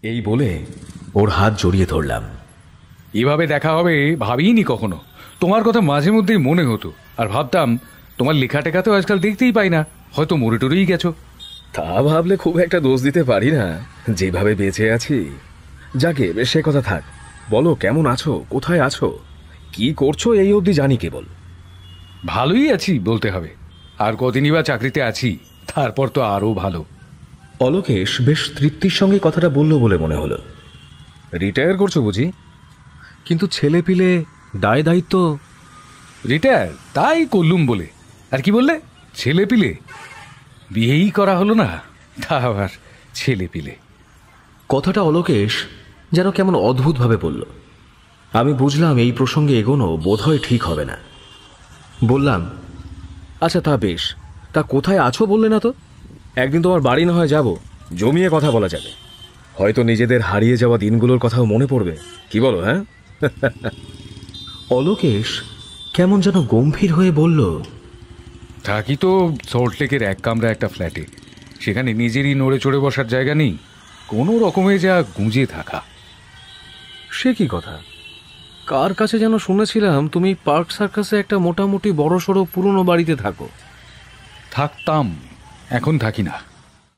এই বলে ওর হাত জড়িয়ে ধরলাম। এভাবে দেখা হবে ভাবিনি কখনো। তোমার কথা মাঝে মধ্যেই মনে হতো, আর ভাবতাম তোমার লেখা টেখা তো আজকাল দেখতেই পাই না, হয়তো মরে টরেই গেছো। তা ভাবলে খুব একটা দোষ দিতে পারি না, যেভাবে বেঁচে আছি। যাকে সে কথা থাক, বলো কেমন আছো, কোথায় আছো, কি করছো, এই অবধি জানি কেবল। ভালোই আছি বলতে হবে, আর কদিনই বা চাকরিতে আছি, তারপর তো আরও ভালো। অলোকেশ বেশ তৃপ্তির সঙ্গে কথাটা বলল বলে মনে হলো। রিটায়ার করছো বুঝি? কিন্তু ছেলে পিলে, দায় দায়িত্ব। রিটায়ার তাই করলুম বলে, আর কি বললে? ছেলে পিলে? বিয়েই করা হলো না, তা আবার ছেলে পিলে। কথাটা অলোকেশ যেন কেমন অদ্ভুতভাবে বলল। আমি বুঝলাম এই প্রসঙ্গে এগোনো বোধহয় ঠিক হবে না। বললাম, আচ্ছা তা বেশ, তা কোথায় আছো বললে না তো? একদিন তোমার বাড়ি না হয় যাব, জমিয়ে কথা বলা যাবে, হয়তো নিজেদের হারিয়ে যাওয়া দিনগুলোর কথাও মনে পড়বে। কি বলো? হ্যাঁ। অলোকেশ কেমন যেন গম্ভীর হয়ে বলল, থাকি তো সল্টলেকের এক কামরা একটা ফ্ল্যাটে, সেখানে নিজেরই নড়ে চড়ে বসার জায়গা নেই, কোনো রকমে যা গুঁজে থাকা। সে কি কথা? কার কাছে যেন শুনেছিলাম তুমি পার্ক সার্কাসে একটা মোটামুটি বড়সড় পুরনো বাড়িতে থাকো। থাকতাম, এখন থাকি না।